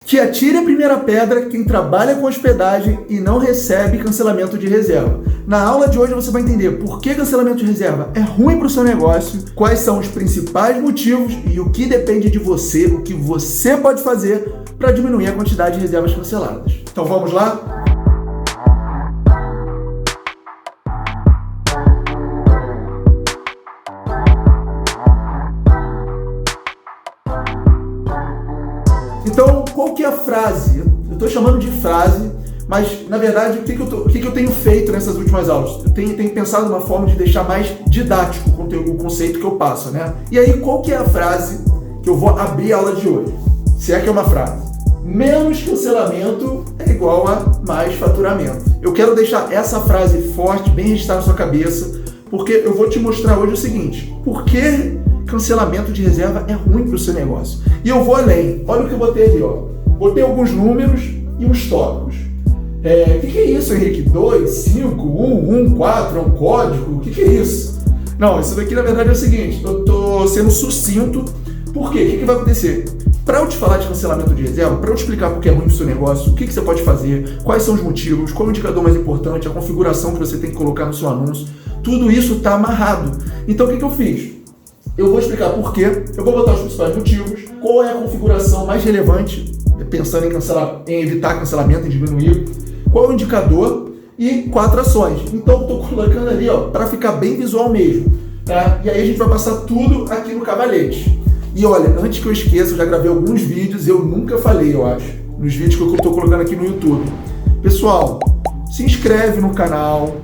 Que atire a primeira pedra quem trabalha com hospedagem e não recebe cancelamento de reserva. Na aula de hoje você vai entender por que cancelamento de reserva é ruim para o seu negócio, quais são os principais motivos e o que depende de você, o que você pode fazer para diminuir a quantidade de reservas canceladas. Então vamos lá? Então, qual que é a frase? Eu estou chamando de frase, mas, na verdade, o que eu tenho feito nessas últimas aulas? Eu tenho pensado numa forma de deixar mais didático o conceito que eu passo, né? E aí, qual que é a frase que eu vou abrir a aula de hoje? Se é que é uma frase. Menos cancelamento é igual a mais faturamento. Eu quero deixar essa frase forte, bem registrada na sua cabeça, porque eu vou te mostrar hoje o seguinte. Por que cancelamento de reserva é ruim para o seu negócio? E eu vou além. Olha o que eu botei ali, ó. Botei alguns números e uns tópicos. O que é isso, Henrique? 2, 5, 1, 1, 4, é um código? O que é isso? Não, isso daqui na verdade é o seguinte, eu estou sendo sucinto. Por quê? O que vai acontecer? Para eu te falar de cancelamento de reserva, para eu te explicar por que é ruim para o seu negócio, o que você pode fazer, quais são os motivos, qual é o indicador mais importante, a configuração que você tem que colocar no seu anúncio, tudo isso está amarrado. Então o que eu fiz? Eu vou explicar por quê, eu vou botar os principais motivos, qual é a configuração mais relevante, pensando em evitar cancelamento, em diminuir, qual é o indicador e 4 ações. Então eu estou colocando ali para ficar bem visual mesmo, tá? E aí a gente vai passar tudo aqui no cavalete. E olha, antes que eu esqueça, eu já gravei alguns vídeos, eu nunca falei, eu acho, nos vídeos que eu estou colocando aqui no YouTube. Pessoal, se inscreve no canal,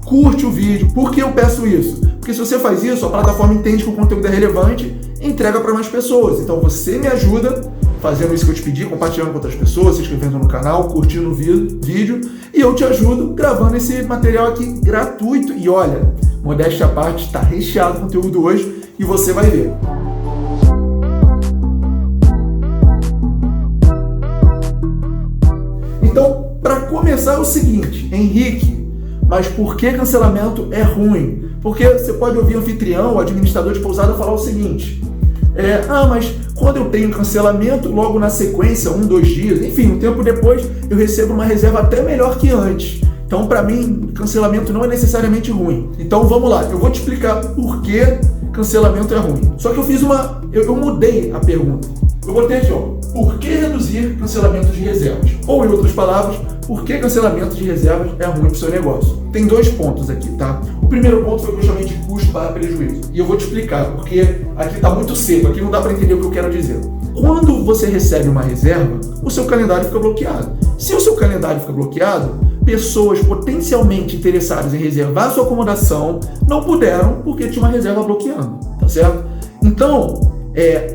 curte o vídeo. Por que eu peço isso? Porque se você faz isso, a plataforma entende que o conteúdo é relevante e entrega para mais pessoas. Então você me ajuda fazendo isso que eu te pedi, compartilhando com outras pessoas, se inscrevendo no canal, curtindo o vídeo, e eu te ajudo gravando esse material aqui gratuito. E olha, modéstia à parte, está recheado de conteúdo hoje e você vai ver. Então, para começar é o seguinte, Henrique, mas por que cancelamento é ruim? Porque você pode ouvir o anfitrião, o administrador de pousada falar o seguinte, mas quando eu tenho cancelamento, logo na sequência, 1, 2 dias, enfim, um tempo depois, eu recebo uma reserva até melhor que antes. Então, para mim, cancelamento não é necessariamente ruim. Então, vamos lá, eu vou te explicar por que cancelamento é ruim. Só que eu mudei a pergunta. Eu botei aqui, por que reduzir cancelamento de reservas? Ou, em outras palavras, por que cancelamento de reservas é ruim para o seu negócio? Tem 2 pontos aqui, tá? O primeiro ponto foi o que eu chamei de custo barra prejuízo. E eu vou te explicar, porque aqui está muito seco, aqui não dá para entender o que eu quero dizer. Quando você recebe uma reserva, o seu calendário fica bloqueado. Se o seu calendário fica bloqueado, pessoas potencialmente interessadas em reservar a sua acomodação não puderam porque tinha uma reserva bloqueando, tá certo? Então,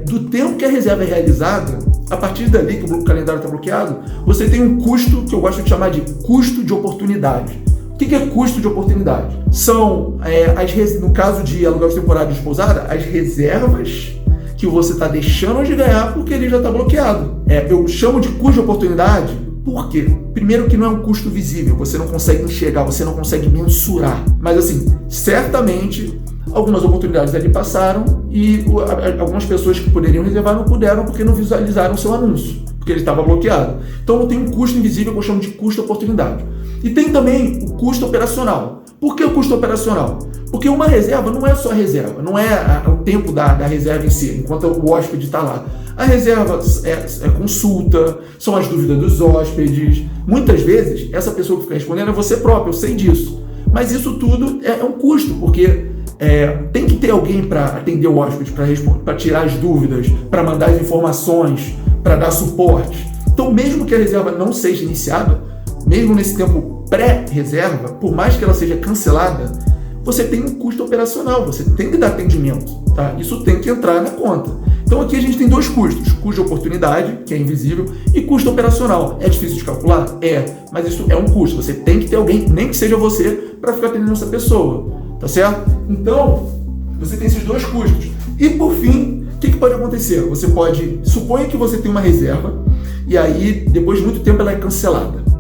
do tempo que a reserva é realizada, a partir dali que o calendário está bloqueado, você tem um custo que eu gosto de chamar de custo de oportunidade. O que é custo de oportunidade? São, no caso de aluguel de temporário de pousada, as reservas que você está deixando de ganhar porque ele já está bloqueado. Eu chamo de custo de oportunidade por quê? Primeiro que não é um custo visível, você não consegue enxergar, você não consegue mensurar. Mas assim, certamente algumas oportunidades ali passaram e algumas pessoas que poderiam reservar não puderam porque não visualizaram o seu anúncio, porque ele estava bloqueado. Então tem um custo invisível que eu chamo de custo oportunidade. E tem também o custo operacional. Por que o custo operacional? Porque uma reserva não é só reserva, não é o tempo da reserva em si, enquanto o hóspede está lá. A reserva é consulta, são as dúvidas dos hóspedes. Muitas vezes, essa pessoa que fica respondendo é você próprio, eu sei disso. Mas isso tudo é um custo, porque tem que ter alguém para atender o hóspede, para tirar as dúvidas, para mandar as informações, para dar suporte. Então, mesmo que a reserva não seja iniciada, mesmo nesse tempo pré-reserva, por mais que ela seja cancelada, você tem um custo operacional, você tem que dar atendimento, tá? Isso tem que entrar na conta. Então aqui a gente tem 2 custos, custo de oportunidade, que é invisível, e custo operacional. É difícil de calcular? Mas isso é um custo, você tem que ter alguém, nem que seja você, para ficar atendendo essa pessoa, tá certo? Então, você tem esses 2 custos. E por fim, o que pode acontecer? Você pode, suponha que você tem uma reserva, e aí depois de muito tempo ela é cancelada.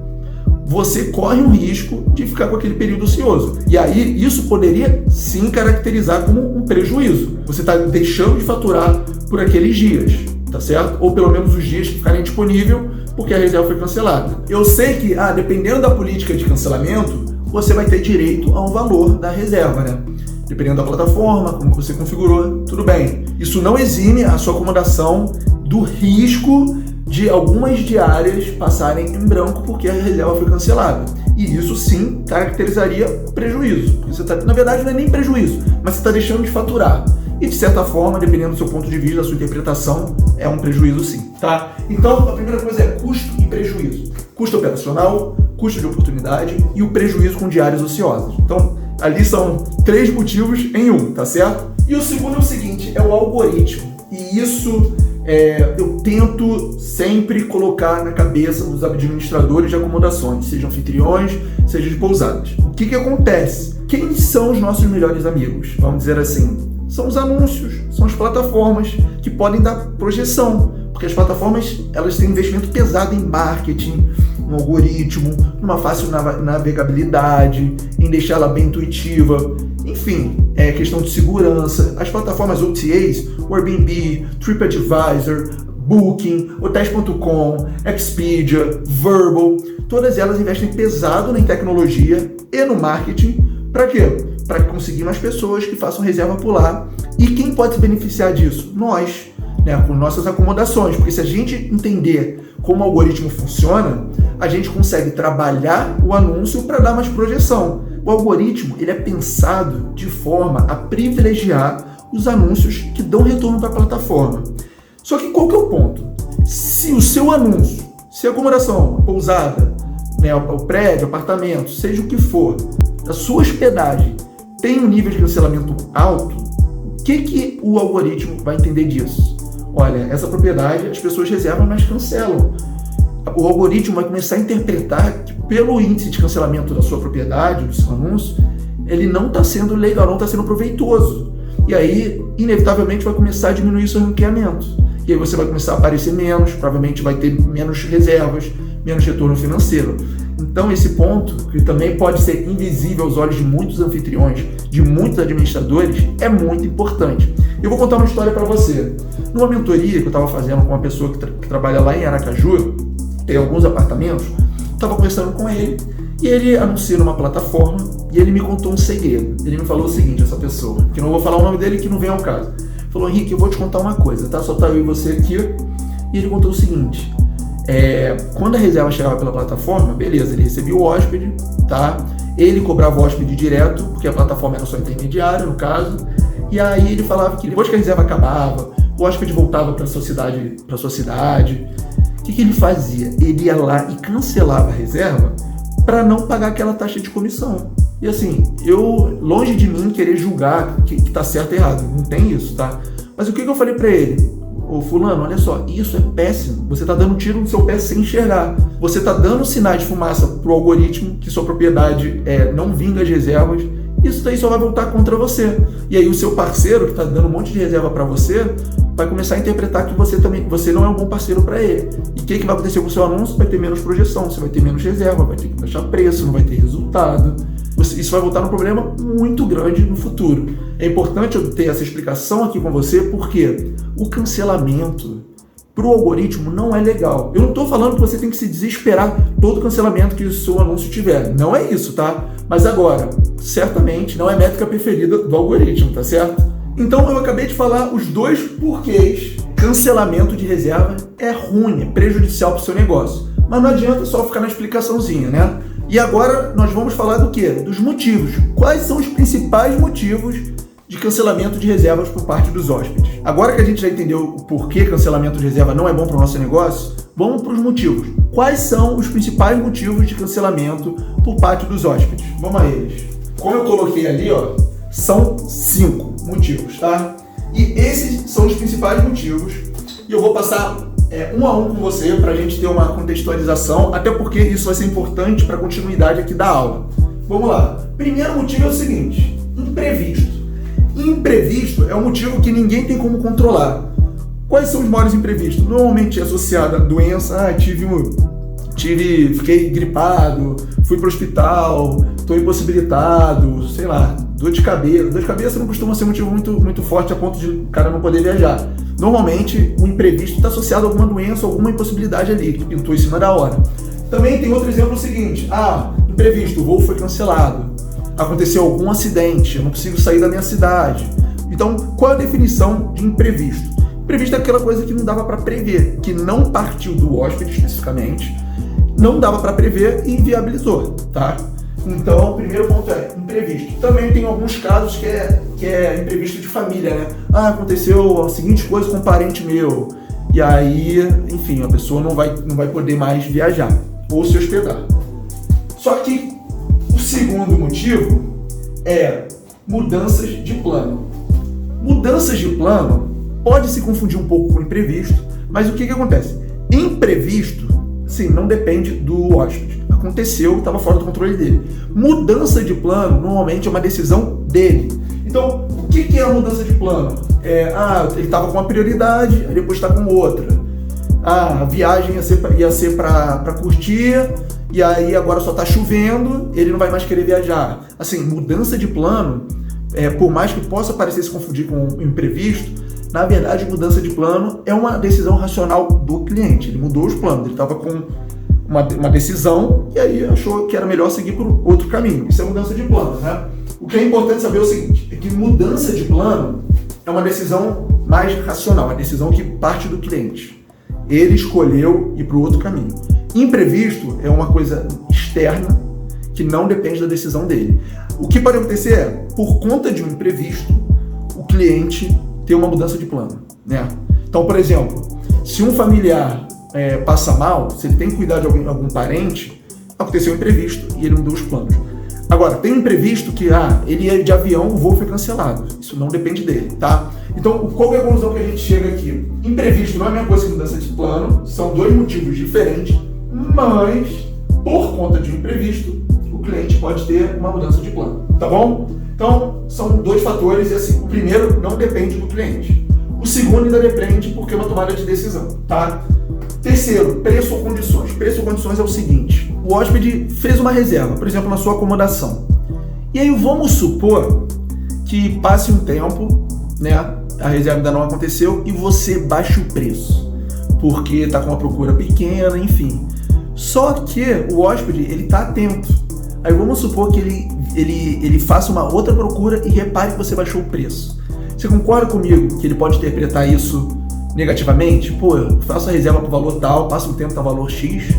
Você corre um risco de ficar com aquele período ocioso. E aí, isso poderia sim caracterizar como um prejuízo. Você está deixando de faturar por aqueles dias. tá certo? Ou pelo menos os dias que ficarem disponíveis, porque a reserva foi cancelada. Eu sei que, dependendo da política de cancelamento, você vai ter direito a um valor da reserva, né? Dependendo da plataforma, como você configurou, tudo bem. Isso não exime a sua acomodação do risco de algumas diárias passarem em branco porque a reserva foi cancelada. E isso sim caracterizaria prejuízo. Na verdade não é nem prejuízo, mas você está deixando de faturar. E de certa forma, dependendo do seu ponto de vista, da sua interpretação, é um prejuízo sim, tá? Então, a primeira coisa é custo e prejuízo. Custo operacional, custo de oportunidade e o prejuízo com diárias ociosas. Então, ali são 3 motivos em um, tá certo? E o segundo é o seguinte, é o algoritmo. E isso eu tento sempre colocar na cabeça dos administradores de acomodações, sejam anfitriões, seja de pousadas. O que acontece? Quem são os nossos melhores amigos? Vamos dizer assim, são os anúncios, são as plataformas que podem dar projeção, porque as plataformas elas têm investimento pesado em marketing, no algoritmo, numa fácil navegabilidade, em deixá-la bem intuitiva, enfim, é questão de segurança. As plataformas OTAs, o Airbnb, TripAdvisor, Booking, Hotels.com, Expedia, Vrbo, todas elas investem pesado em tecnologia e no marketing. Para quê? Para conseguir mais pessoas que façam reserva por lá. E quem pode se beneficiar disso? Nós, né, com nossas acomodações. Porque se a gente entender como o algoritmo funciona, a gente consegue trabalhar o anúncio para dar mais projeção. O algoritmo ele é pensado de forma a privilegiar os anúncios que dão retorno para a plataforma. Só que qual que é o ponto? Se o seu anúncio, se a acomodação, a pousada, né, o prédio, apartamento, seja o que for, a sua hospedagem tem um nível de cancelamento alto, o que o algoritmo vai entender disso? Olha, essa propriedade as pessoas reservam, mas cancelam. O algoritmo vai começar a interpretar que pelo índice de cancelamento da sua propriedade, do seu anúncio, ele não está sendo legal, não está sendo proveitoso. E aí, inevitavelmente, vai começar a diminuir seu ranqueamento. E aí você vai começar a aparecer menos, provavelmente vai ter menos reservas, menos retorno financeiro. Então, esse ponto, que também pode ser invisível aos olhos de muitos anfitriões, de muitos administradores, é muito importante. Eu vou contar uma história para você. Numa mentoria que eu estava fazendo com uma pessoa que trabalha lá em Aracaju, tem alguns apartamentos, estava conversando com ele e ele anuncia numa plataforma e ele me contou um segredo. Ele me falou o seguinte, essa pessoa, que não vou falar o nome dele, que não vem ao caso. Falou, Henrique, eu vou te contar uma coisa, tá? Só tá eu e você aqui. E ele contou o seguinte, quando a reserva chegava pela plataforma, beleza, ele recebia o hóspede, tá? Ele cobrava o hóspede direto, porque a plataforma era só intermediária, no caso. E aí ele falava que depois que a reserva acabava, o hóspede voltava para sua cidade. O que ele fazia? Ele ia lá e cancelava a reserva para não pagar aquela taxa de comissão. E assim, eu, longe de mim querer julgar que tá certo e errado, não tem isso, tá? Mas o que eu falei para ele? Ô fulano, olha só, isso é péssimo. Você tá dando um tiro no seu pé sem enxergar. Você tá dando sinais de fumaça pro algoritmo que sua propriedade não vinga as reservas. Isso daí só vai voltar contra você. E aí o seu parceiro, que está dando um monte de reserva para você, vai começar a interpretar que você não é um bom parceiro para ele. E o que vai acontecer com o seu anúncio? Vai ter menos projeção, você vai ter menos reserva, vai ter que baixar preço, não vai ter resultado. Isso vai voltar num problema muito grande no futuro. É importante eu ter essa explicação aqui com você, porque o cancelamento para o algoritmo não é legal. Eu não estou falando que você tem que se desesperar todo cancelamento que o seu anúncio tiver. Não é isso, tá? Mas agora, certamente não é métrica preferida do algoritmo, tá certo? Então eu acabei de falar os 2 porquês cancelamento de reserva é ruim, é prejudicial para o seu negócio. Mas não adianta só ficar na explicaçãozinha, né? E agora nós vamos falar do quê? Dos motivos. Quais são os principais motivos de cancelamento de reservas por parte dos hóspedes? Agora que a gente já entendeu o porquê cancelamento de reserva não é bom para o nosso negócio, vamos para os motivos. Quais são os principais motivos de cancelamento por parte dos hóspedes? Vamos a eles. Como eu coloquei ali, ó, são 5 motivos, tá? E esses são os principais motivos. E eu vou passar um a um com você para a gente ter uma contextualização, até porque isso vai ser importante para a continuidade aqui da aula. Vamos lá. Primeiro motivo é o seguinte, imprevisto. Imprevisto é um motivo que ninguém tem como controlar. Quais são os maiores imprevistos? Normalmente é associado a doença, fiquei gripado, fui para o hospital, estou impossibilitado, sei lá, dor de cabeça. Dor de cabeça não costuma ser um motivo muito forte a ponto de o cara não poder viajar. Normalmente, o imprevisto está associado a alguma doença, alguma impossibilidade ali, que pintou em cima da hora. Também tem outro exemplo seguinte, imprevisto, o voo foi cancelado, aconteceu algum acidente, eu não consigo sair da minha cidade. Então, qual a definição de imprevisto? Imprevisto é aquela coisa que não dava para prever, que não partiu do hóspede especificamente, não dava para prever e inviabilizou, tá? Então, o primeiro ponto é imprevisto. Também tem alguns casos que é imprevisto de família, né? Aconteceu a seguinte coisa com um parente meu. E aí, enfim, a pessoa não vai poder mais viajar ou se hospedar. Só que o segundo motivo é mudanças de plano. Mudanças de plano pode se confundir um pouco com imprevisto, mas o que acontece? Imprevisto, sim, não depende do hóspede. Aconteceu, estava fora do controle dele. Mudança de plano, normalmente, é uma decisão dele. Então, o que é a mudança de plano? Ele estava com uma prioridade, aí depois está com outra. A viagem ia ser para curtir, e aí agora só está chovendo, ele não vai mais querer viajar. Assim, mudança de plano, por mais que possa parecer se confundir com um imprevisto, na verdade, mudança de plano é uma decisão racional do cliente. Ele mudou os planos, ele estava com uma decisão e aí achou que era melhor seguir por outro caminho. Isso é mudança de plano, né? O que é importante saber é o seguinte, é que mudança de plano é uma decisão mais racional, uma decisão que parte do cliente. Ele escolheu ir para o outro caminho. Imprevisto é uma coisa externa que não depende da decisão dele. O que pode acontecer é, por conta de um imprevisto, o cliente ter uma mudança de plano, né? Então, por exemplo, se um familiar passa mal, se ele tem que cuidar de algum parente, aconteceu um imprevisto e ele mudou os planos. Agora, tem um imprevisto que ele ia de avião, o voo foi cancelado. Isso não depende dele, tá? Então, qual é a conclusão que a gente chega aqui? Imprevisto não é a mesma coisa que mudança de plano, são dois motivos diferentes, mas, por conta de um imprevisto, o cliente pode ter uma mudança de plano, tá bom? Então, são dois fatores e assim, o primeiro não depende do cliente. O segundo ainda depende porque é uma tomada de decisão, tá? Terceiro, preço ou condições. Preço ou condições é o seguinte, o hóspede fez uma reserva, por exemplo, na sua acomodação. E aí vamos supor que passe um tempo, né? A reserva ainda não aconteceu e você baixa o preço, porque está com uma procura pequena, enfim. Só que o hóspede, ele está atento. Aí vamos supor que ele faça uma outra procura e repare que você baixou o preço. Você concorda comigo que ele pode interpretar isso negativamente? Pô, eu faço a reserva por valor tal, passa um tempo, tá valor X.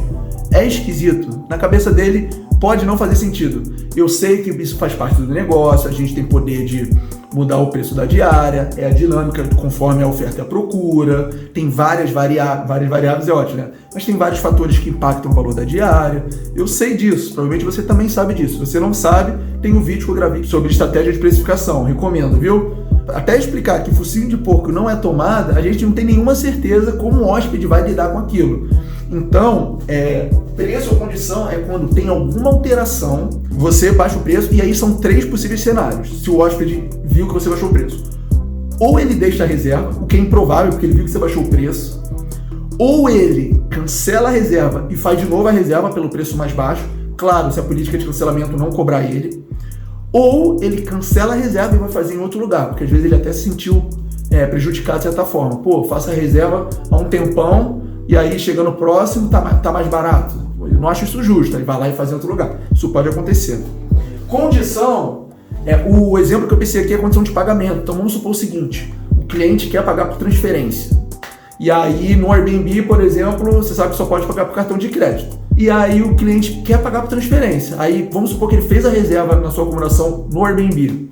É esquisito. Na cabeça dele pode não fazer sentido. Eu sei que isso faz parte do negócio, a gente tem poder de mudar o preço da diária, é a dinâmica conforme a oferta e a procura, tem várias variáveis, é ótimo, né? Mas tem vários fatores que impactam o valor da diária. Eu sei disso, provavelmente você também sabe disso. Se você não sabe, tem um vídeo que eu gravei sobre estratégia de precificação, recomendo, viu? Até explicar que focinho de porco não é tomada, a gente não tem nenhuma certeza como o hóspede vai lidar com aquilo. Então, preço ou condição é quando tem alguma alteração, você baixa o preço, e aí são três possíveis cenários, se o hóspede viu que você baixou o preço. Ou ele deixa a reserva, o que é improvável, porque ele viu que você baixou o preço, ou ele cancela a reserva e faz de novo a reserva pelo preço mais baixo, claro, se a política de cancelamento não cobrar ele, ou ele cancela a reserva e vai fazer em outro lugar, porque às vezes ele até se sentiu prejudicado de certa forma. Pô, faça a reserva há um tempão, e aí chegando próximo tá mais barato. Eu não acho isso justo, aí vai lá e faz em outro lugar. Isso pode acontecer. Condição, o exemplo que eu pensei aqui é a condição de pagamento. Então vamos supor o seguinte, o cliente quer pagar por transferência. E aí no Airbnb, por exemplo, você sabe que só pode pagar por cartão de crédito. E aí o cliente quer pagar por transferência. Aí vamos supor que ele fez a reserva na sua acomodação no Airbnb.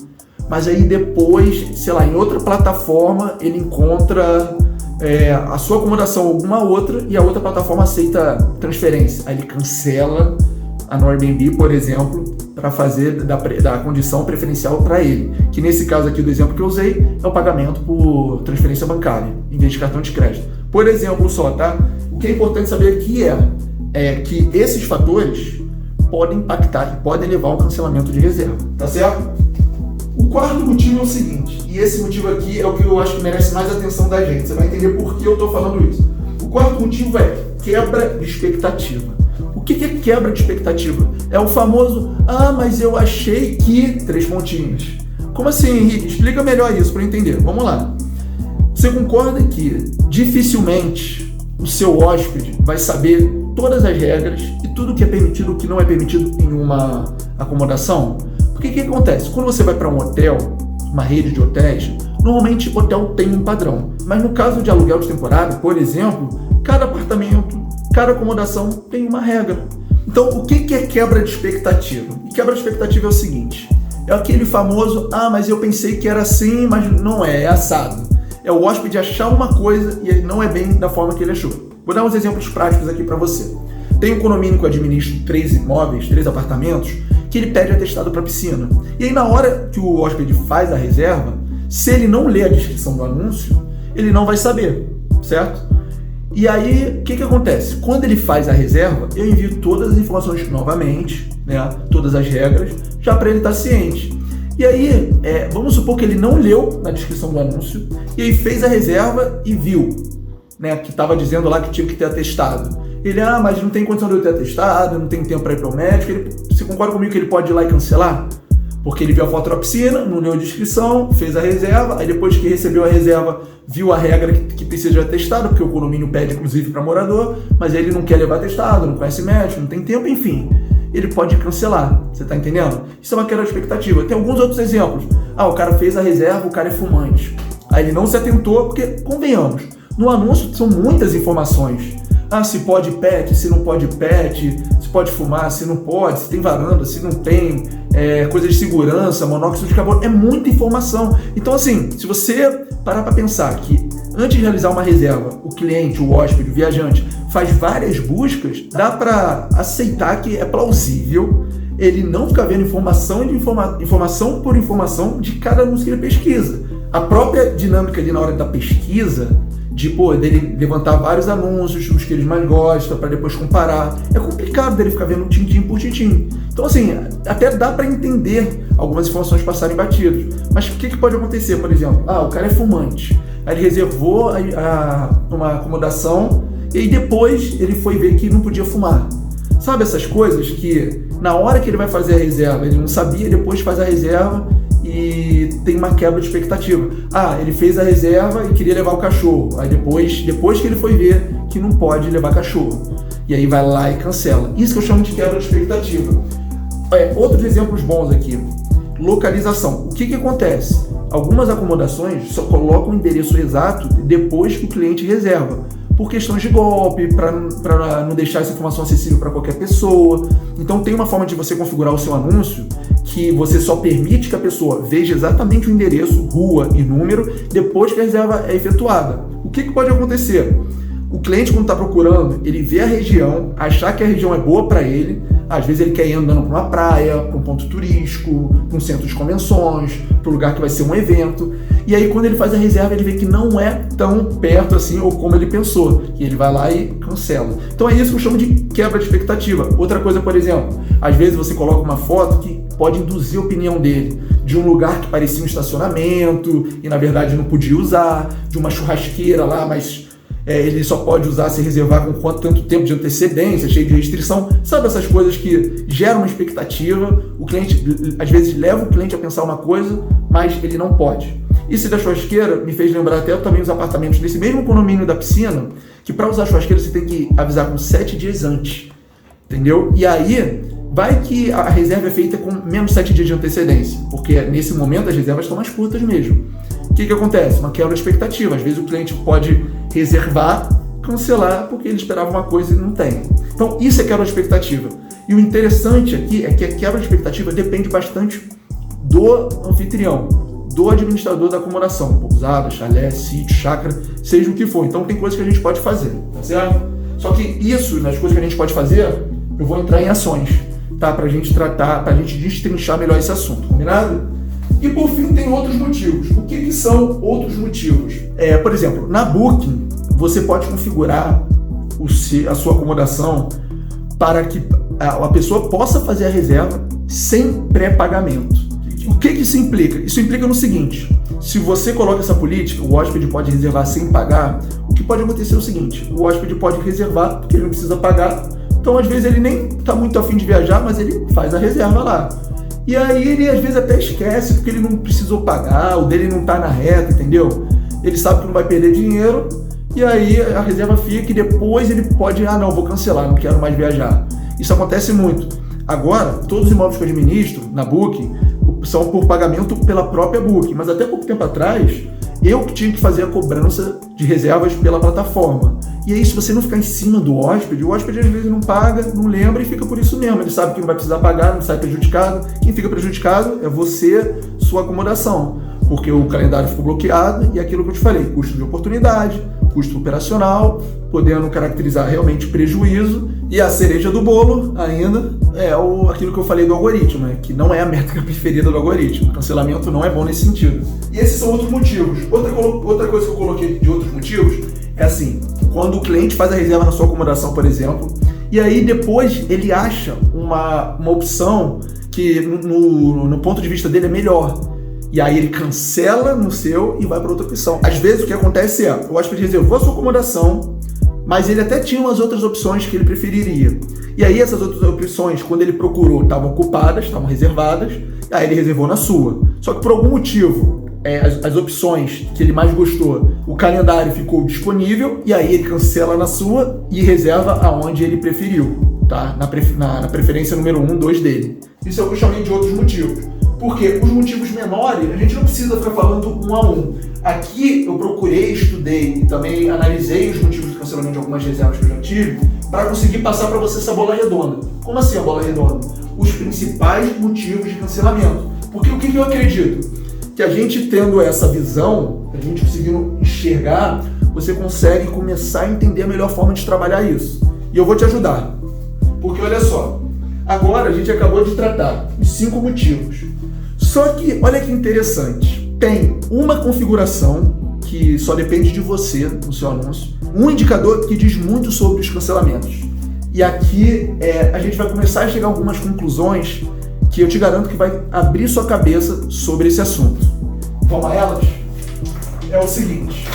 Mas aí depois, sei lá, em outra plataforma, ele encontra a sua acomodação ou alguma outra e a outra plataforma aceita transferência. Aí ele cancela a no Airbnb, por exemplo, para fazer da condição preferencial para ele. Que nesse caso aqui do exemplo que eu usei, é o pagamento por transferência bancária, em vez de cartão de crédito. Por exemplo só, tá? O que é importante saber aqui é que esses fatores podem impactar e podem levar a um cancelamento de reserva, tá certo? O quarto motivo é o seguinte, e esse motivo aqui é o que eu acho que merece mais atenção da gente, você vai entender por que eu estou falando isso. O quarto motivo é quebra de expectativa. O que é quebra de expectativa? É o famoso, mas eu achei que... 3 pontinhos. Como assim, Henrique? Explica melhor isso para eu entender. Vamos lá. Você concorda que dificilmente o seu hóspede vai saber todas as regras e tudo que é permitido e o que não é permitido em uma acomodação? Porque o que acontece? Quando você vai para um hotel, uma rede de hotéis, normalmente o hotel tem um padrão. Mas no caso de aluguel de temporada, por exemplo, cada apartamento, cada acomodação tem uma regra. Então, o que é quebra de expectativa? E quebra de expectativa é o seguinte, é aquele famoso, mas eu pensei que era assim, mas não é assado. É o hóspede achar uma coisa e não é bem da forma que ele achou. Vou dar uns exemplos práticos aqui para você. Tem um condomínio que eu administro 3 imóveis, 3 apartamentos, que ele pede atestado para piscina. E aí na hora que o hóspede faz a reserva, se ele não lê a descrição do anúncio, ele não vai saber, certo? E aí, o que acontece? Quando ele faz a reserva, eu envio todas as informações novamente, né? Todas as regras, já para ele estar ciente. E aí, vamos supor que ele não leu na descrição do anúncio, e aí fez a reserva e viu, né? Que estava dizendo lá que tinha que ter atestado. Ele, mas não tem condição de eu ter atestado, não tem tempo para ir para o médico. Você concorda comigo que ele pode ir lá e cancelar? Porque ele viu a foto da piscina, não leu a descrição, fez a reserva, aí depois que recebeu a reserva, viu a regra que precisa de atestado, porque o condomínio pede inclusive para morador, mas ele não quer levar atestado, não conhece médico, não tem tempo, enfim. Ele pode cancelar, você tá entendendo? Isso é uma quebra de expectativa. Tem alguns outros exemplos. O cara fez a reserva, o cara é fumante. Aí ele não se atentou, porque, convenhamos, no anúncio são muitas informações. Se pode pet, se não pode pet, se pode fumar, se não pode, se tem varanda, se não tem, coisas de segurança, monóxido de carbono, é muita informação. Então assim, se você parar para pensar que antes de realizar uma reserva, o cliente, o hóspede, o viajante faz várias buscas, dá para aceitar que é plausível ele não ficar vendo informação por informação de cada anúncio que ele pesquisa. A própria dinâmica ali na hora da pesquisa, dele levantar vários anúncios, os que eles mais gostam, para depois comparar. É complicado dele ficar vendo tintim por tintim. Então, assim, até dá para entender algumas informações passarem batidas. Mas o que pode acontecer, por exemplo? O cara é fumante. Aí ele reservou uma acomodação e aí depois ele foi ver que não podia fumar. Sabe essas coisas que na hora que ele vai fazer a reserva, ele não sabia, depois faz a reserva e tem uma quebra de expectativa. Ele fez a reserva e queria levar o cachorro. Aí depois que ele foi ver que não pode levar cachorro. E aí vai lá e cancela. Isso que eu chamo de quebra de expectativa. Outros exemplos bons aqui. Localização. O que acontece? Algumas acomodações só colocam o endereço exato depois que o cliente reserva. Por questões de golpe, para não deixar essa informação acessível para qualquer pessoa. Então tem uma forma de você configurar o seu anúncio que você só permite que a pessoa veja exatamente o endereço, rua e número, depois que a reserva é efetuada. O que pode acontecer? O cliente, quando está procurando, ele vê a região, achar que a região é boa para ele, às vezes ele quer ir andando para uma praia, para um ponto turístico, para um centro de convenções, para um lugar que vai ser um evento, e aí quando ele faz a reserva ele vê que não é tão perto assim ou como ele pensou, e ele vai lá e cancela. Então é isso que eu chamo de quebra de expectativa. Outra coisa, por exemplo, às vezes você coloca uma foto que pode induzir a opinião dele de um lugar que parecia um estacionamento e na verdade não podia usar, de uma churrasqueira lá, mas ele só pode usar se reservar com tanto tempo de antecedência, cheio de restrição. Sabe essas coisas que geram uma expectativa? O cliente, às vezes, leva o cliente a pensar uma coisa, mas ele não pode. Isso da churrasqueira me fez lembrar até também os apartamentos desse mesmo condomínio da piscina, que para usar a churrasqueira você tem que avisar com 7 dias antes, entendeu? E aí, vai que a reserva é feita com menos 7 dias de antecedência, porque nesse momento as reservas estão mais curtas mesmo. O que acontece? Uma quebra de expectativa. Às vezes o cliente pode reservar, cancelar, porque ele esperava uma coisa e não tem. Então isso é quebra de expectativa. E o interessante aqui é que a quebra de expectativa depende bastante do anfitrião, do administrador da acomodação, pousada, chalé, sítio, chácara, seja o que for. Então tem coisas que a gente pode fazer, tá certo? Só que isso, nas coisas que a gente pode fazer, eu vou entrar em ações, tá? Pra gente tratar, pra gente destrinchar melhor esse assunto, combinado? E por fim tem outros motivos. O que são outros motivos? Por exemplo, na Booking, você pode configurar a sua acomodação para que a pessoa possa fazer a reserva sem pré-pagamento. O que isso implica? Isso implica no seguinte: se você coloca essa política, o hóspede pode reservar sem pagar, o que pode acontecer é o seguinte: o hóspede pode reservar porque ele não precisa pagar, então às vezes ele nem está muito afim de viajar, mas ele faz a reserva lá. E aí ele às vezes até esquece porque ele não precisou pagar, o dele não está na reta, entendeu? ele sabe que não vai perder dinheiro, e aí a reserva fica e depois ele pode, não, vou cancelar, não quero mais viajar. Isso acontece muito. Agora, todos os imóveis que eu administro na Booking são por pagamento pela própria Booking, mas até pouco tempo atrás, eu que tinha que fazer a cobrança de reservas pela plataforma. E aí, se você não ficar em cima do hóspede, o hóspede às vezes não paga, não lembra e fica por isso mesmo. Ele sabe que não vai precisar pagar, não sai prejudicado. Quem fica prejudicado é você, sua acomodação, porque o calendário ficou bloqueado e aquilo que eu te falei, custo de oportunidade, custo operacional, podendo caracterizar realmente prejuízo, e a cereja do bolo ainda é aquilo que eu falei do algoritmo, né? Que não é a métrica preferida do algoritmo. O cancelamento não é bom nesse sentido. E esses são outros motivos. Outra coisa que eu coloquei de outros motivos é assim, quando o cliente faz a reserva na sua acomodação, por exemplo, e aí depois ele acha uma opção que no ponto de vista dele é melhor. E aí ele cancela no seu e vai para outra opção. Às vezes o que acontece é, o hóspede reservou a sua acomodação, mas ele até tinha umas outras opções que ele preferiria. E aí essas outras opções, quando ele procurou, estavam ocupadas, estavam reservadas, aí ele reservou na sua. Só que por algum motivo, as opções que ele mais gostou, o calendário ficou disponível, e aí ele cancela na sua e reserva aonde ele preferiu, tá? Na preferência número 1, 2 dele. Isso eu chamei de outros motivos. Porque os motivos menores, a gente não precisa ficar falando um a um. Aqui eu procurei, estudei e também analisei os motivos de cancelamento de algumas reservas que eu já tive para conseguir passar para você essa bola redonda. Como assim a bola redonda? Os principais motivos de cancelamento. Porque o que eu acredito? Que a gente tendo essa visão, a gente conseguindo enxergar, você consegue começar a entender a melhor forma de trabalhar isso. E eu vou te ajudar. Porque olha só, agora a gente acabou de tratar os 5 motivos. Só que, olha que interessante, tem uma configuração que só depende de você no seu anúncio, um indicador que diz muito sobre os cancelamentos. E aqui a gente vai começar a chegar a algumas conclusões que eu te garanto que vai abrir sua cabeça sobre esse assunto. Vamos a elas? É o seguinte,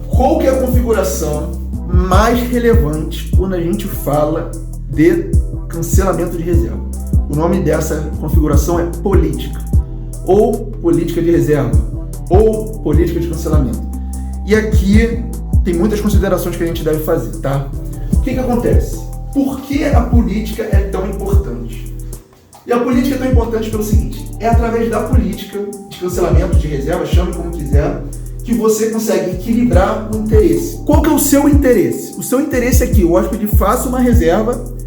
qual que é a configuração mais relevante quando a gente fala de cancelamento de reserva? O nome dessa configuração é política, ou política de reserva, ou política de cancelamento. E aqui tem muitas considerações que a gente deve fazer, tá? O que acontece? Por que a política é tão importante? E a política é tão importante pelo seguinte, é através da política de cancelamento de reserva, chame como quiser, que você consegue equilibrar o interesse. Qual que é o seu interesse? O seu interesse é que o hóspede faça uma reserva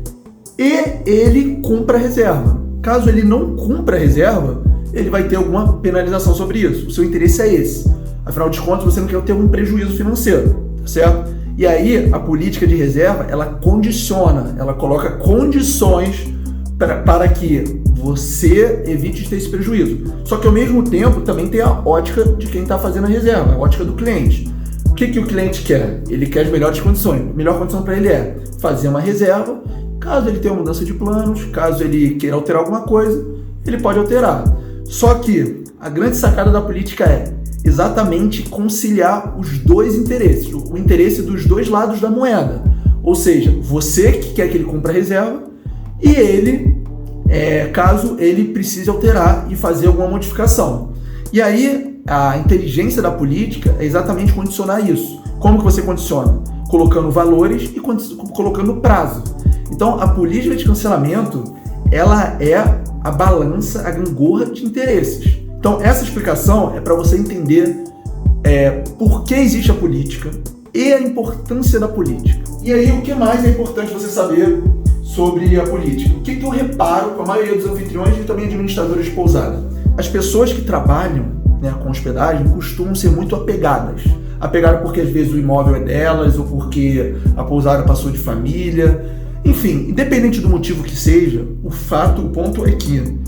e ele cumpra a reserva. Caso ele não cumpra a reserva, ele vai ter alguma penalização sobre isso. O seu interesse é esse. Afinal de contas, você não quer ter um prejuízo financeiro, tá certo? E aí, a política de reserva, ela condiciona, ela coloca condições para que você evite ter esse prejuízo. Só que ao mesmo tempo, também tem a ótica de quem está fazendo a reserva, a ótica do cliente. O que o cliente quer? Ele quer as melhores condições. A melhor condição para ele é fazer uma reserva. Caso ele tenha uma mudança de planos, caso ele queira alterar alguma coisa, ele pode alterar. Só que a grande sacada da política é exatamente conciliar os dois interesses, o interesse dos dois lados da moeda. Ou seja, você que quer que ele cumpra a reserva e ele, caso ele precise alterar e fazer alguma modificação. E aí, a inteligência da política é exatamente condicionar isso. Como que você condiciona? Colocando valores e colocando prazo. Então, a política de cancelamento, ela é a balança, a gangorra de interesses. Então, essa explicação é para você entender por que existe a política e a importância da política. E aí, o que mais é importante você saber sobre a política? O que eu reparo com a maioria dos anfitriões e também administradores de pousada? As pessoas que trabalham, né, com hospedagem costumam ser muito apegadas. Apegadas porque às vezes o imóvel é delas ou porque a pousada passou de família. Enfim, independente do motivo que seja, o ponto é que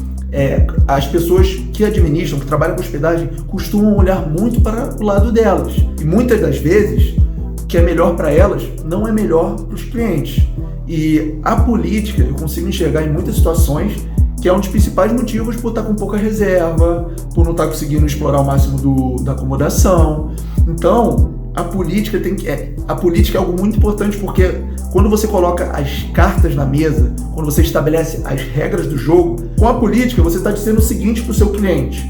as pessoas que administram, que trabalham com hospedagem, costumam olhar muito para o lado delas. E muitas das vezes, o que é melhor para elas não é melhor para os clientes. E a política, eu consigo enxergar em muitas situações que é um dos principais motivos por estar com pouca reserva, por não estar conseguindo explorar o máximo da acomodação. Então, a política é algo muito importante porque quando você coloca as cartas na mesa, quando você estabelece as regras do jogo, com a política você está dizendo o seguinte para o seu cliente: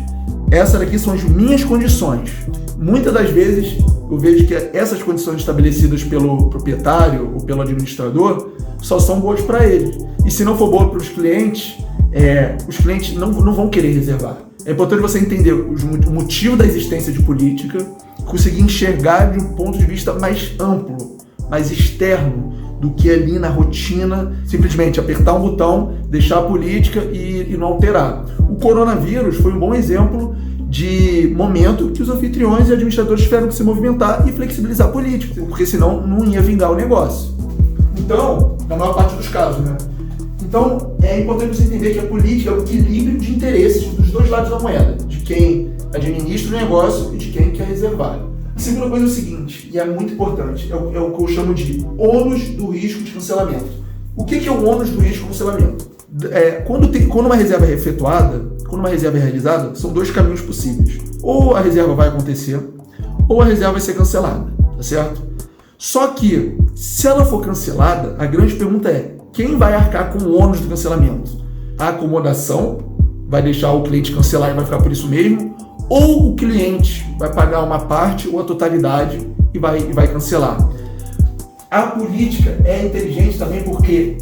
essas daqui são as minhas condições. muitas das vezes eu vejo que essas condições estabelecidas pelo proprietário ou pelo administrador só são boas para ele. E se não for boa para os clientes não vão querer reservar. É importante você entender o motivo da existência de política, conseguir enxergar de um ponto de vista mais amplo, mais externo do que ali na rotina, simplesmente apertar um botão, deixar a política e não alterar. O coronavírus foi um bom exemplo de momento que os anfitriões e administradores tiveram que se movimentar e flexibilizar a política, porque senão não ia vingar o negócio. Então, na maior parte dos casos, né? Então, é importante você entender que a política é o equilíbrio de interesses dos dois lados da moeda, de quem administra o negócio e de quem quer reservar. A segunda coisa é o seguinte, e é muito importante, é o que eu chamo de ônus do risco de cancelamento. O que é o ônus do risco de cancelamento? Quando uma reserva é efetuada, quando uma reserva é realizada, são dois caminhos possíveis. Ou a reserva vai acontecer, ou a reserva vai ser cancelada, tá certo? Só que, se ela for cancelada, a grande pergunta é, quem vai arcar com o ônus do cancelamento? A acomodação vai deixar o cliente cancelar e vai ficar por isso mesmo? Ou o cliente vai pagar uma parte ou a totalidade e vai cancelar? A política é inteligente também porque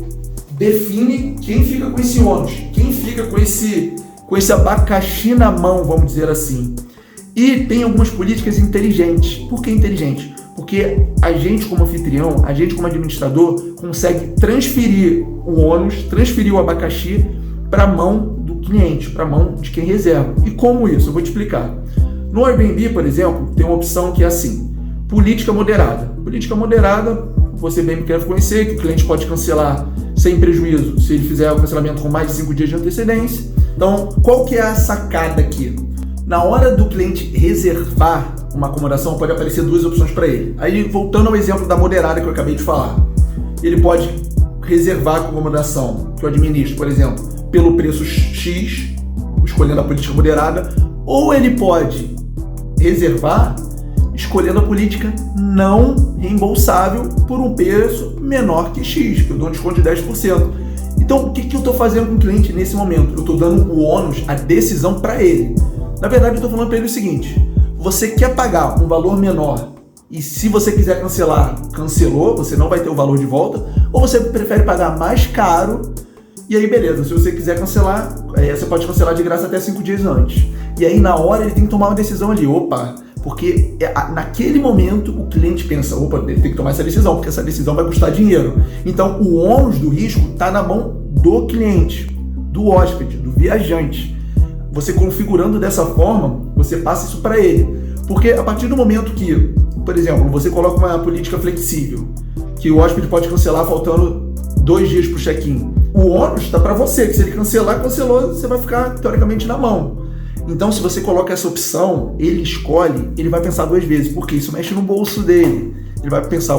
define quem fica com esse ônus, quem fica com esse abacaxi na mão, vamos dizer assim. E tem algumas políticas inteligentes. Por que inteligente? Porque a gente como anfitrião, a gente como administrador, consegue transferir o ônus, transferir o abacaxi para a mão do cliente, para a mão de quem reserva. E como isso? Eu vou te explicar. No Airbnb, por exemplo, tem uma opção que é assim, política moderada. Política moderada, você bem me quer conhecer, que o cliente pode cancelar sem prejuízo se ele fizer o cancelamento com mais de 5 dias de antecedência. Então, qual que é a sacada aqui? Na hora do cliente reservar uma acomodação, pode aparecer duas opções para ele. Aí, voltando ao exemplo da moderada que eu acabei de falar, ele pode reservar a acomodação que eu administro, por exemplo, pelo preço X, escolhendo a política moderada, ou ele pode reservar escolhendo a política não reembolsável por um preço menor que X, que eu dou um desconto de 10%. Então, o que eu estou fazendo com o cliente nesse momento? Eu estou dando o ônus, a decisão para ele. Na verdade, eu estou falando para ele o seguinte, você quer pagar um valor menor e se você quiser cancelar, cancelou, você não vai ter o valor de volta, ou você prefere pagar mais caro e aí beleza, se você quiser cancelar, você pode cancelar de graça até 5 dias antes. E aí na hora ele tem que tomar uma decisão ali, porque naquele momento o cliente pensa, ele tem que tomar essa decisão, porque essa decisão vai custar dinheiro. Então o ônus do risco está na mão do cliente, do hóspede, do viajante. Você configurando dessa forma, você passa isso para ele. Porque a partir do momento que, por exemplo, você coloca uma política flexível, que o hóspede pode cancelar faltando 2 dias para o check-in, o ônus está para você, que se ele cancelar, cancelou, você vai ficar teoricamente na mão. Então, se você coloca essa opção, ele escolhe, ele vai pensar 2 vezes, porque isso mexe no bolso dele. Ele vai pensar,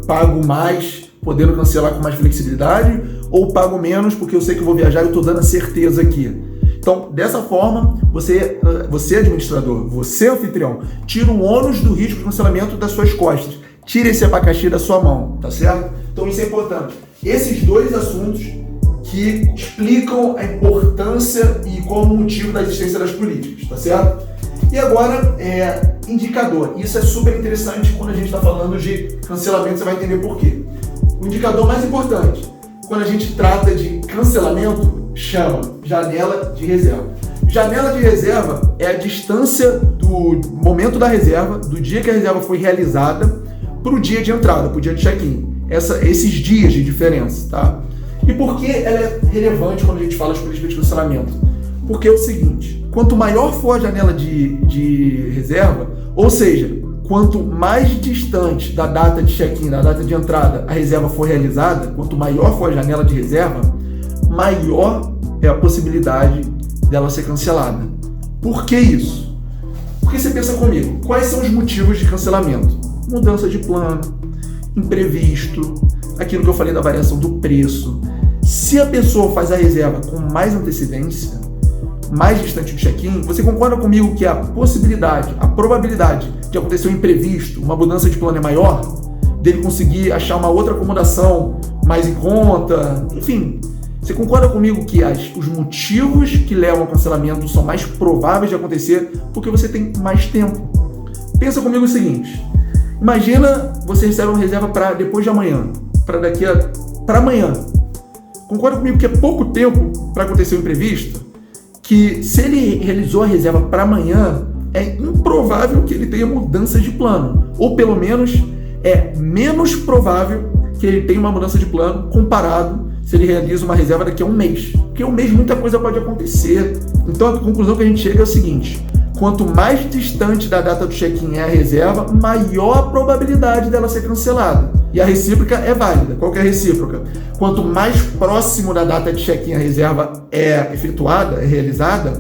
pago mais, podendo cancelar com mais flexibilidade, ou pago menos, porque eu sei que eu vou viajar e eu estou dando a certeza aqui. Então, dessa forma, você administrador, você anfitrião, tira o ônus do risco de cancelamento das suas costas. Tira esse abacaxi da sua mão, tá certo? Então, isso é importante. Esses 2 assuntos que explicam a importância e qual o motivo da existência das políticas, tá certo? E agora, indicador. Isso é super interessante quando a gente está falando de cancelamento, você vai entender por quê. O indicador mais importante, quando a gente trata de cancelamento, chama janela de reserva. Janela de reserva é a distância do momento da reserva, do dia que a reserva foi realizada, para o dia de entrada, para o dia de check-in. Esses dias de diferença, tá? E por que ela é relevante quando a gente fala de política de cancelamento? Porque é o seguinte, quanto maior for a janela de reserva, ou seja, quanto mais distante da data de check-in, da data de entrada, a reserva for realizada, quanto maior for a janela de reserva, maior é a possibilidade dela ser cancelada. Por que isso? Porque você pensa comigo, quais são os motivos de cancelamento? Mudança de plano, imprevisto, aquilo que eu falei da variação do preço. Se a pessoa faz a reserva com mais antecedência, mais distante do check-in, você concorda comigo que a possibilidade, a probabilidade de acontecer um imprevisto, uma mudança de plano é maior? Dele conseguir achar uma outra acomodação mais em conta? Enfim, você concorda comigo que os motivos que levam ao cancelamento são mais prováveis de acontecer porque você tem mais tempo? Pensa comigo o seguinte, imagina você recebe uma reserva para depois de amanhã, para amanhã. Concorda comigo que é pouco tempo para acontecer o imprevisto? Que se ele realizou a reserva para amanhã, é improvável que ele tenha mudanças de plano, ou pelo menos é menos provável que ele tenha uma mudança de plano comparado se ele realiza uma reserva daqui a um mês. Porque um mês muita coisa pode acontecer. Então a conclusão que a gente chega é o seguinte, quanto mais distante da data do check-in é a reserva, maior a probabilidade dela ser cancelada. E a recíproca é válida. Qual que é a recíproca? Quanto mais próximo da data de check-in a reserva é efetuada, é realizada,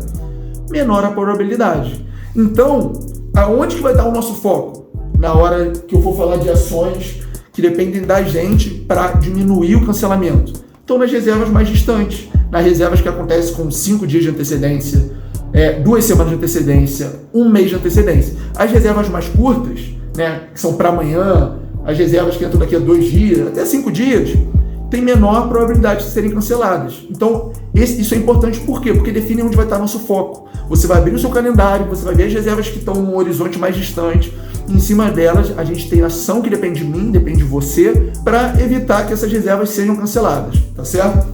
menor a probabilidade. Então, aonde que vai dar o nosso foco? Na hora que eu for falar de ações que dependem da gente para diminuir o cancelamento. Então, nas reservas mais distantes, nas reservas que acontecem com 5 dias de antecedência, 2 semanas de antecedência, 1 mês de antecedência. As reservas mais curtas, né, que são para amanhã, as reservas que entram daqui a 2 dias, até 5 dias, tem menor probabilidade de serem canceladas. Então, isso é importante por quê? Porque define onde vai estar nosso foco. Você vai abrir o seu calendário, você vai ver as reservas que estão no horizonte mais distante, e em cima delas a gente tem ação que depende de mim, depende de você, para evitar que essas reservas sejam canceladas, tá certo?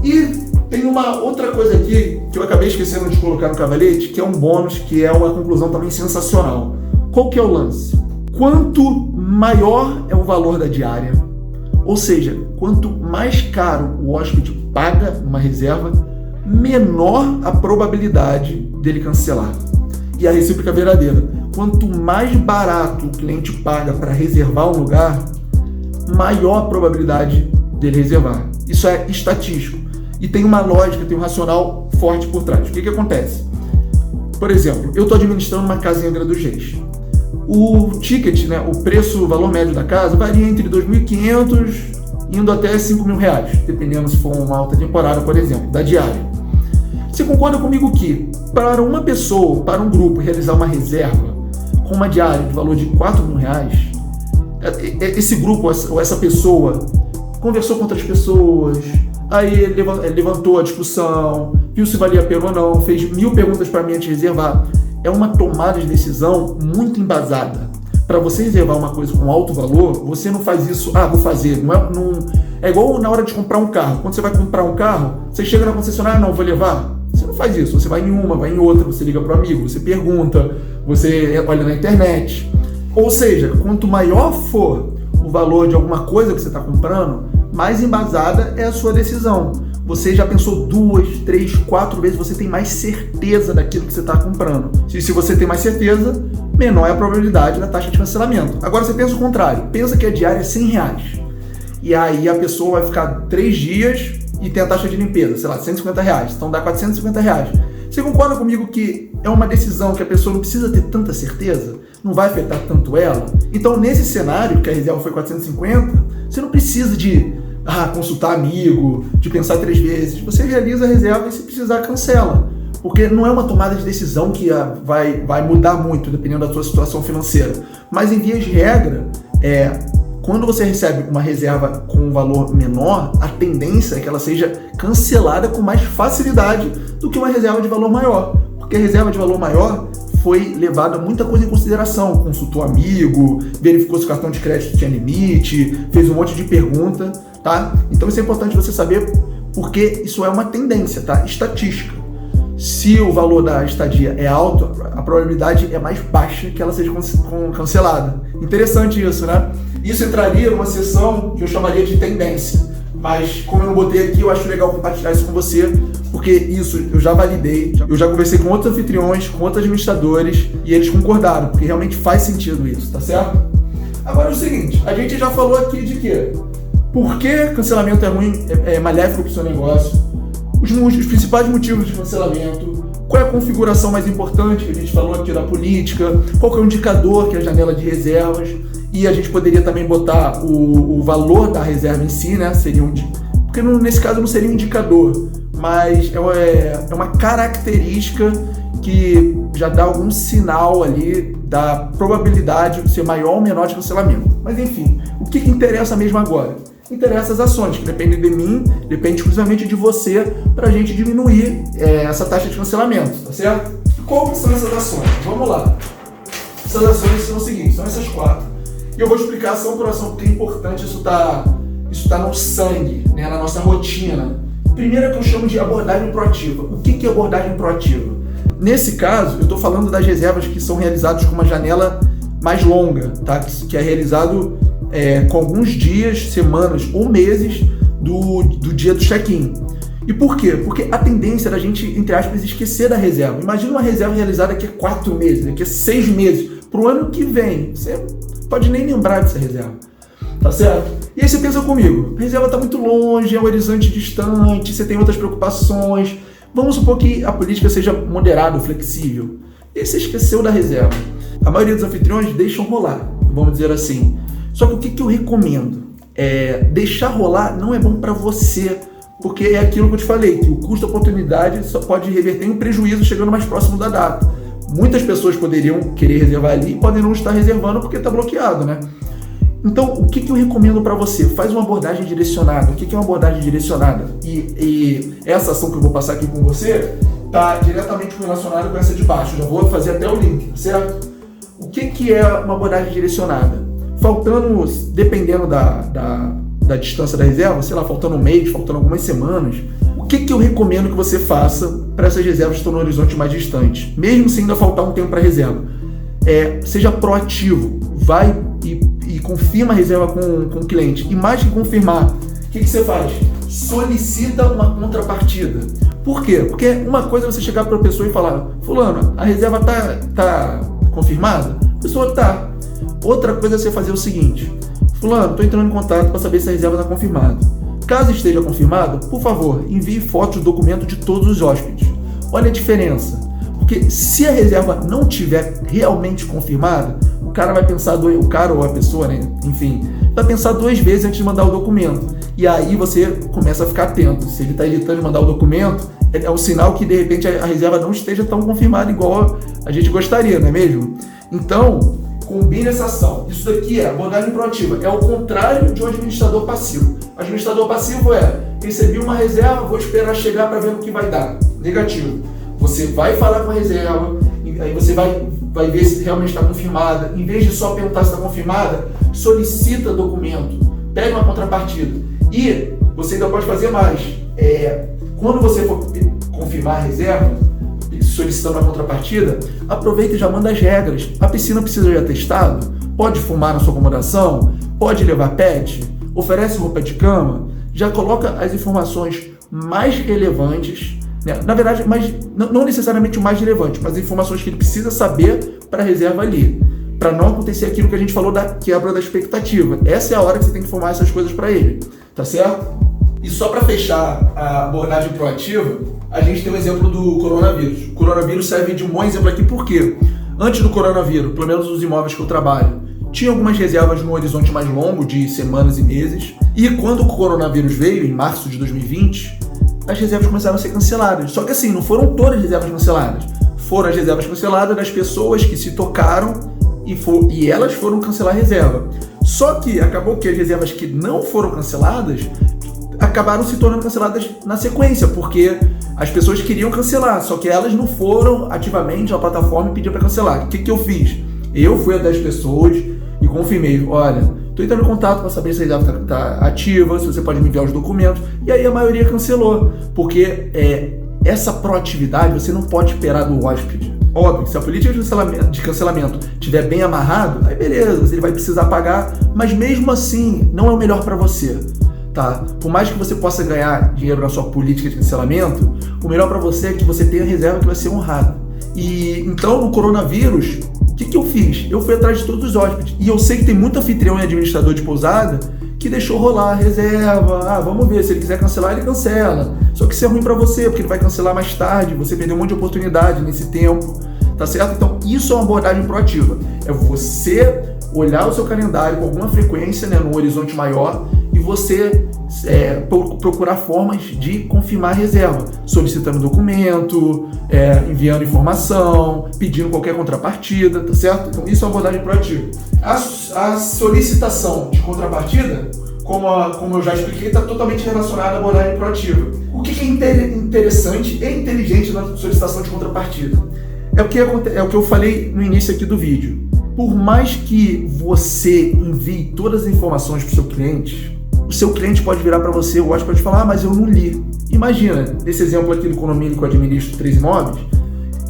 E tem uma outra coisa aqui que eu acabei esquecendo de colocar no cavalete, que é um bônus, que é uma conclusão também sensacional. Qual que é o lance? Quanto maior é o valor da diária, ou seja, quanto mais caro o hóspede paga uma reserva, menor a probabilidade dele cancelar. E a recíproca é verdadeira. Quanto mais barato o cliente paga para reservar um lugar, maior a probabilidade dele reservar. Isso é estatístico. E tem uma lógica, tem um racional forte por trás. O que acontece? Por exemplo, eu estou administrando uma casa em Angra dos Reis. O ticket, né, o preço, o valor médio da casa varia entre R$ 2.500 indo até R$ 5.000, dependendo se for uma alta temporada, por exemplo, da diária. Você concorda comigo que para uma pessoa, para um grupo, realizar uma reserva com uma diária de valor de R$ 4.000, esse grupo ou essa pessoa conversou com outras pessoas, aí levantou a discussão, viu se valia a pena ou não, fez 1000 perguntas para mim antes de reservar. É uma tomada de decisão muito embasada. Para você reservar uma coisa com alto valor, você não faz isso, vou fazer. É igual na hora de comprar um carro. Quando você vai comprar um carro, você chega na concessionária, não, vou levar. Você não faz isso. Você vai em uma, vai em outra, você liga para o amigo, você pergunta, você olha na internet. Ou seja, quanto maior for o valor de alguma coisa que você está comprando, mais embasada é a sua decisão. Você já pensou 2, 3, 4 vezes, você tem mais certeza daquilo que você está comprando. Se você tem mais certeza, menor é a probabilidade da taxa de cancelamento. Agora você pensa o contrário, pensa que a diária é R$100. E aí a pessoa vai ficar 3 dias e tem a taxa de limpeza, sei lá, R$150, então dá R$450. Você concorda comigo que é uma decisão que a pessoa não precisa ter tanta certeza? Não vai afetar tanto ela? Então nesse cenário, que a reserva foi 450, você não precisa de consultar amigo, de pensar 3 vezes. Você realiza a reserva e se precisar cancela. Porque não é uma tomada de decisão que vai mudar muito dependendo da sua situação financeira. Mas em via de regra, quando você recebe uma reserva com um valor menor, a tendência é que ela seja cancelada com mais facilidade do que uma reserva de valor maior. Porque a reserva de valor maior foi levada muita coisa em consideração, consultou amigo, verificou se o cartão de crédito tinha limite, fez um monte de pergunta, tá? Então isso é importante você saber, porque isso é uma tendência, tá? Estatística. Se o valor da estadia é alto, a probabilidade é mais baixa que ela seja cancelada. Interessante isso, né? Isso entraria numa seção que eu chamaria de tendência. Mas como eu não botei aqui, eu acho legal compartilhar isso com você, porque isso eu já validei, eu já conversei com outros anfitriões, com outros administradores, e eles concordaram, porque realmente faz sentido isso, tá certo? Agora é o seguinte, a gente já falou aqui de quê? Por que cancelamento é ruim, é maléfico para o seu negócio, os principais motivos de cancelamento, qual é a configuração mais importante, que a gente falou aqui da política, qual que é o indicador, que é a janela de reservas, e a gente poderia também botar o valor da reserva em si, né? Porque nesse caso não seria um indicador, mas é uma característica que já dá algum sinal ali da probabilidade de ser maior ou menor de cancelamento. Mas enfim, o que interessa mesmo agora? Interessa as ações, que dependem de mim, depende exclusivamente de você, para a gente diminuir essa taxa de cancelamento, tá certo? Qual são essas ações? Vamos lá. Essas ações são o seguinte, são essas 4. E eu vou explicar ação por ação porque é importante, isso tá no sangue, né, na nossa rotina. Primeiro é que eu chamo de abordagem proativa. O que é abordagem proativa? Nesse caso, eu estou falando das reservas que são realizadas com uma janela mais longa, tá? Que é realizado com alguns dias, semanas ou meses do dia do check-in. E por quê? Porque a tendência é da gente, entre aspas, esquecer da reserva. Imagina uma reserva realizada daqui a 4 meses, daqui a 6 meses, para o ano que vem. Você pode nem lembrar dessa reserva, tá certo? E aí você pensa comigo, a reserva está muito longe, é um horizonte distante, você tem outras preocupações. Vamos supor que a política seja moderada ou flexível. E aí você esqueceu da reserva. A maioria dos anfitriões deixam rolar, vamos dizer assim. Só que o que eu recomendo? Deixar rolar não é bom para você, porque é aquilo que eu te falei, que o custo-oportunidade só pode reverter em um prejuízo chegando mais próximo da data. Muitas pessoas poderiam querer reservar ali e podem não estar reservando porque está bloqueado, né? Então, o que eu recomendo para você? Faz uma abordagem direcionada. O que é uma abordagem direcionada? E essa ação que eu vou passar aqui com você está diretamente relacionada com essa de baixo. Já vou fazer até o link, certo? O que é uma abordagem direcionada? Faltando, dependendo da distância da reserva, sei lá, faltando um mês, faltando algumas semanas, o que eu recomendo que você faça para essas reservas que estão no horizonte mais distante? Mesmo se ainda faltar um tempo para a reserva. Seja proativo, vai e confirma a reserva com o cliente. E mais que confirmar, o que você faz? Solicita uma contrapartida. Por quê? Porque uma coisa é você chegar para a pessoa e falar: fulano, a reserva tá confirmada? A pessoa tá. Outra coisa é você fazer o seguinte: fulano, estou entrando em contato para saber se a reserva está confirmada. Caso esteja confirmado, por favor, envie fotos do documento de todos os hóspedes. Olha a diferença. Porque se a reserva não tiver realmente confirmada, o cara vai pensar, o cara ou a pessoa, né? Enfim, vai pensar 2 vezes antes de mandar o documento. E aí você começa a ficar atento. Se ele está evitando de mandar o documento, é um sinal que de repente a reserva não esteja tão confirmada igual a gente gostaria, não é mesmo? Então, combine essa ação. Isso daqui é abordagem proativa. É o contrário de um administrador passivo. O administrador passivo recebi uma reserva, vou esperar chegar para ver o que vai dar. Negativo. Você vai falar com a reserva, aí você vai ver se realmente está confirmada. Em vez de só perguntar se está confirmada, solicita documento, pega uma contrapartida. E você ainda pode fazer mais. Quando você for confirmar a reserva, solicitando a contrapartida, aproveita e já manda as regras. A piscina precisa de atestado? Pode fumar na sua acomodação? Pode levar pet? Oferece roupa de cama? Já coloca as informações mais relevantes, né? Na verdade, não necessariamente o mais relevante, mas as informações que ele precisa saber para a reserva ali, para não acontecer aquilo que a gente falou da quebra da expectativa. Essa é a hora que você tem que informar essas coisas para ele, tá certo? E só para fechar a abordagem proativa, a gente tem um exemplo do coronavírus. O coronavírus serve de um bom exemplo aqui, porque antes do coronavírus, pelo menos os imóveis que eu trabalho, tinha algumas reservas no horizonte mais longo, de semanas e meses. E quando o coronavírus veio, em março de 2020, as reservas começaram a ser canceladas. Só que assim, não foram todas as reservas canceladas. Foram as reservas canceladas das pessoas que se tocaram e elas foram cancelar a reserva. Só que acabou que as reservas que não foram canceladas acabaram se tornando canceladas na sequência, porque as pessoas queriam cancelar, só que elas não foram ativamente na plataforma e pediram para cancelar. O que eu fiz? Eu fui até as pessoas e confirmei: olha, estou entrando em contato para saber se a reserva está ativa, se você pode me enviar os documentos. E aí a maioria cancelou, porque essa proatividade você não pode esperar do hóspede. Óbvio que se a política de cancelamento estiver bem amarrado, aí beleza, ele vai precisar pagar, mas mesmo assim não é o melhor para você. Tá? Por mais que você possa ganhar dinheiro na sua política de cancelamento, o melhor para você é que você tenha reserva que vai ser honrada. E então no coronavírus, o que eu fiz? Eu fui atrás de todos os hóspedes. E eu sei que tem muito anfitrião e administrador de pousada que deixou rolar a reserva. Vamos ver, se ele quiser cancelar, ele cancela. Só que isso é ruim para você, porque ele vai cancelar mais tarde, você perdeu um monte de oportunidade nesse tempo, tá certo? Então isso é uma abordagem proativa. É você olhar o seu calendário com alguma frequência, né, num horizonte maior, e você procurar formas de confirmar a reserva, solicitando documento, enviando informação, pedindo qualquer contrapartida, tá certo? Então isso é uma abordagem proativa. A solicitação de contrapartida, como eu já expliquei, está totalmente relacionada à abordagem proativa. O que é interessante e inteligente na solicitação de contrapartida? É o que eu falei no início aqui do vídeo. por mais que você envie todas as informações para o seu cliente pode virar para você, o hóspede pode falar, mas eu não li. Imagina, nesse exemplo aqui do condomínio que eu administro 3 imóveis,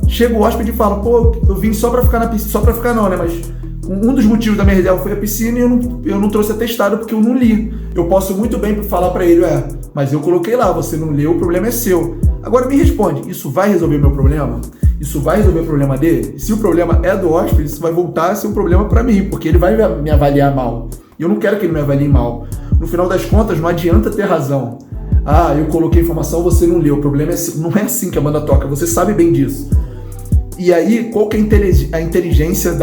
chega o hóspede e fala, pô, eu vim só para ficar na piscina, só para ficar não, né, mas um dos motivos da minha reserva foi a piscina e eu não trouxe atestado porque eu não li. Eu posso muito bem falar para ele, mas eu coloquei lá, você não leu, o problema é seu. Agora me responde, isso vai resolver meu problema? Isso vai resolver o problema dele? Se o problema é do hóspede, isso vai voltar a ser um problema para mim, porque ele vai me avaliar mal. E eu não quero que ele me avalie mal. No final das contas, não adianta ter razão. Eu coloquei informação, você não leu, o problema é seu. Não é assim que a banda toca, você sabe bem disso. E aí, qual que é a inteligência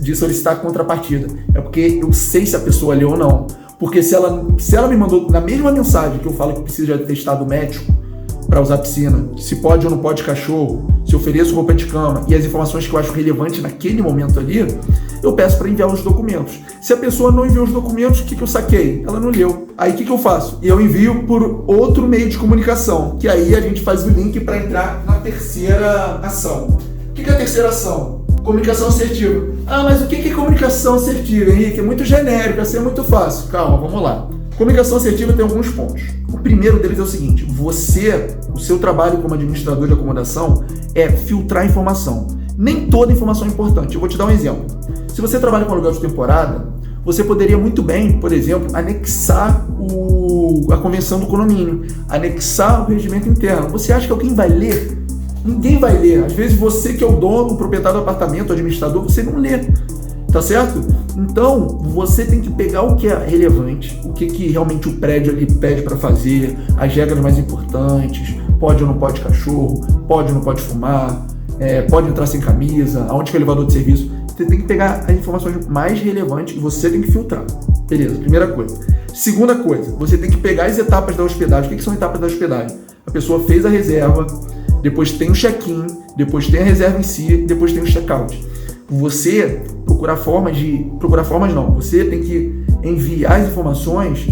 de solicitar a contrapartida? É porque eu sei se a pessoa leu ou não. Porque se ela me mandou na mesma mensagem que eu falo que precisa de atestado médico para usar piscina, se pode ou não pode cachorro, se ofereço roupa de cama e as informações que eu acho relevante naquele momento ali, eu peço para enviar os documentos. Se a pessoa não enviou os documentos, o que eu saquei? Ela não leu. Aí o que eu faço? Eu envio por outro meio de comunicação, que aí a gente faz o link para entrar na terceira ação. O que é a terceira ação? Comunicação assertiva. Mas o que é comunicação assertiva, Henrique? É muito genérico, assim é muito fácil. Calma, vamos lá. Comunicação assertiva tem alguns pontos. O primeiro deles é o seguinte, o seu trabalho como administrador de acomodação é filtrar a informação. Nem toda informação é importante. Eu vou te dar um exemplo. Se você trabalha com aluguel de temporada, você poderia muito bem, por exemplo, anexar a convenção do condomínio, anexar o regimento interno. Você acha que alguém vai ler? Ninguém vai ler. Às vezes você que é o dono, o proprietário do apartamento, o administrador, você não lê. Tá certo? Então, você tem que pegar o que é relevante, o que realmente o prédio ali pede para fazer, as regras mais importantes, pode ou não pode cachorro, pode ou não pode fumar, pode entrar sem camisa, aonde que é o elevador de serviço. Você tem que pegar as informações mais relevantes e você tem que filtrar. Beleza, primeira coisa. Segunda coisa, você tem que pegar as etapas da hospedagem. O que são etapas da hospedagem? A pessoa fez a reserva, depois tem o check-in, depois tem a reserva em si, depois tem o check-out. Você você tem que enviar as informações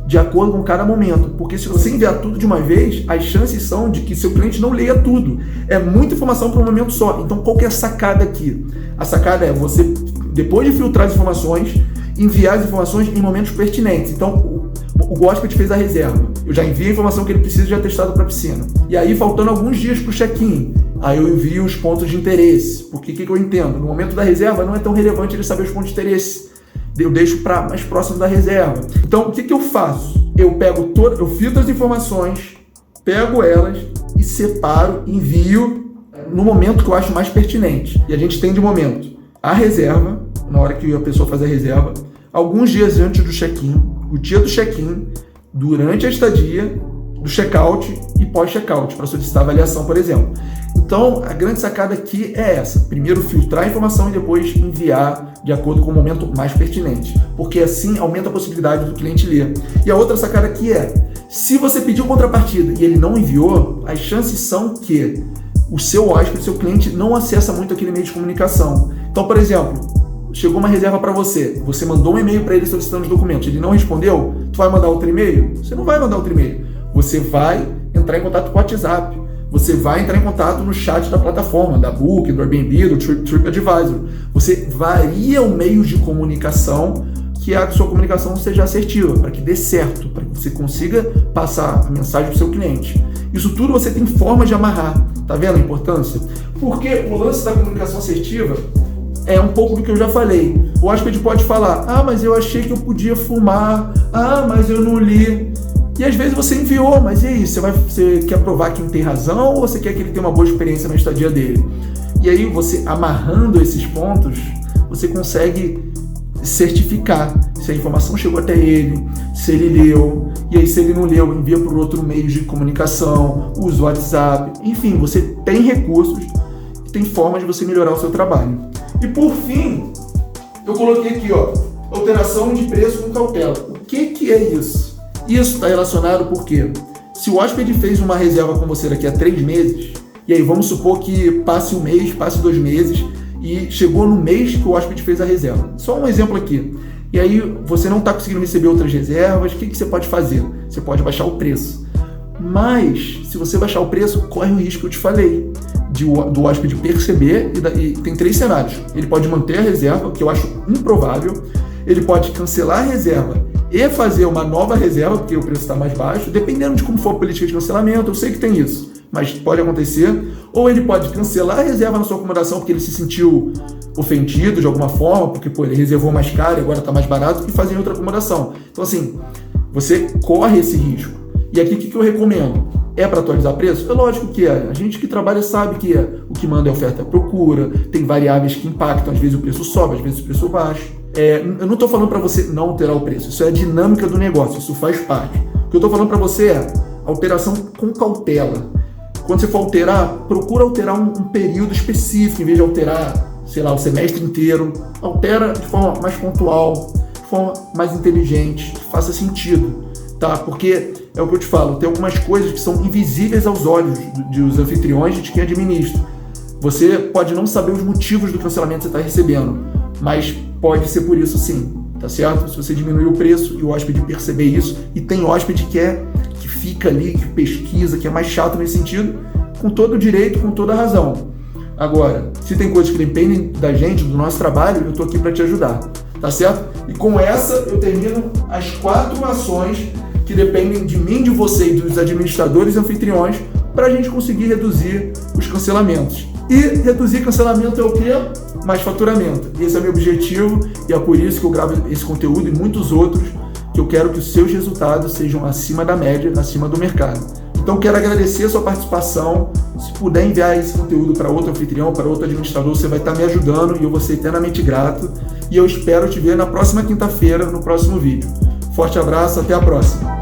de acordo com cada momento, porque se você enviar tudo de uma vez, as chances são de que seu cliente não leia tudo. É muita informação para um momento só. Então, qual que é a sacada aqui? A sacada é você, depois de filtrar as informações, enviar as informações em momentos pertinentes. Então, o hóspede fez a reserva. Eu já enviei a informação que ele precisa de atestado para a piscina. E aí, faltando alguns dias para o check-in, aí eu envio os pontos de interesse. Porque o que eu entendo? No momento da reserva, não é tão relevante ele saber os pontos de interesse. Eu deixo para mais próximo da reserva. Então, o que eu faço? Eu filtro as informações, pego elas e separo, envio no momento que eu acho mais pertinente. E a gente tem de momento a reserva, na hora que a pessoa faz a reserva, alguns dias antes do check-in, o dia do check-in, durante a estadia, do check-out e pós-check-out, para solicitar avaliação, por exemplo. Então, a grande sacada aqui é essa. Primeiro, filtrar a informação e depois enviar de acordo com o momento mais pertinente. Porque assim aumenta a possibilidade do cliente ler. E a outra sacada aqui é, se você pediu contrapartida e ele não enviou, as chances são que o seu hóspede, o seu cliente, não acessa muito aquele meio de comunicação. Então, por exemplo, chegou uma reserva para você mandou um e-mail para ele solicitando os documentos, ele não respondeu, tu vai mandar outro e-mail? Você não vai mandar outro e-mail. Você vai entrar em contato com o WhatsApp, você vai entrar em contato no chat da plataforma, da Booking, do Airbnb, do TripAdvisor. Você varia o meio de comunicação, que a sua comunicação seja assertiva, para que dê certo, para que você consiga passar a mensagem para o seu cliente. Isso tudo você tem forma de amarrar, tá vendo a importância? Porque o lance da comunicação assertiva é um pouco do que eu já falei. O hóspede pode falar, mas eu achei que eu podia fumar, mas eu não li. E às vezes você enviou, mas e aí? Você quer provar quem tem razão ou você quer que ele tenha uma boa experiência na estadia dele? E aí você amarrando esses pontos, você consegue certificar se a informação chegou até ele, se ele leu, e aí se ele não leu, envia por outro meio de comunicação, usa o WhatsApp, enfim, você tem recursos, tem formas de você melhorar o seu trabalho. E por fim, eu coloquei aqui, alteração de preço com cautela. O que é isso? Isso está relacionado porque se o hóspede fez uma reserva com você daqui a 3 meses, e aí vamos supor que passe um mês, passe 2 meses, e chegou no mês que o hóspede fez a reserva. Só um exemplo aqui. E aí você não está conseguindo receber outras reservas, o que você pode fazer? Você pode baixar o preço. Mas, se você baixar o preço, corre o risco que eu te falei, do hóspede perceber, e tem 3 cenários. Ele pode manter a reserva, que eu acho improvável. Ele pode cancelar a reserva e fazer uma nova reserva, porque o preço está mais baixo, dependendo de como for a política de cancelamento. Eu sei que tem isso, mas pode acontecer. Ou ele pode cancelar a reserva na sua acomodação porque ele se sentiu ofendido de alguma forma, porque ele reservou mais caro e agora está mais barato, e fazer em outra acomodação. Então, assim, você corre esse risco. E aqui, o que eu recomendo? É para atualizar preço? É lógico que é. A gente que trabalha sabe que é. O que manda é oferta e procura, tem variáveis que impactam, às vezes o preço sobe, às vezes o preço baixa. Eu não estou falando para você não alterar o preço, isso é a dinâmica do negócio, isso faz parte. O que eu estou falando para você é alteração com cautela. Quando você for alterar, procura alterar um período específico, em vez de alterar, sei lá, o semestre inteiro. Altera de forma mais pontual, de forma mais inteligente, que faça sentido, tá? Porque é o que eu te falo, tem algumas coisas que são invisíveis aos olhos dos anfitriões e de quem administra. Você pode não saber os motivos do cancelamento que você está recebendo, mas pode ser por isso sim, tá certo? Se você diminuir o preço e o hóspede perceber isso, e tem hóspede que fica ali, que pesquisa, que é mais chato nesse sentido, com todo o direito, com toda a razão. Agora, se tem coisas que dependem da gente, do nosso trabalho, eu tô aqui para te ajudar, tá certo? E com essa eu termino as 4 ações que dependem de mim, de você e dos administradores e anfitriões para a gente conseguir reduzir os cancelamentos. E reduzir cancelamento é o quê? Mais faturamento. Esse é o meu objetivo e é por isso que eu gravo esse conteúdo e muitos outros, que eu quero que os seus resultados sejam acima da média, acima do mercado. Então quero agradecer a sua participação. Se puder enviar esse conteúdo para outro anfitrião, para outro administrador, você vai estar me ajudando e eu vou ser eternamente grato. E eu espero te ver na próxima quinta-feira, no próximo vídeo. Forte abraço, até a próxima!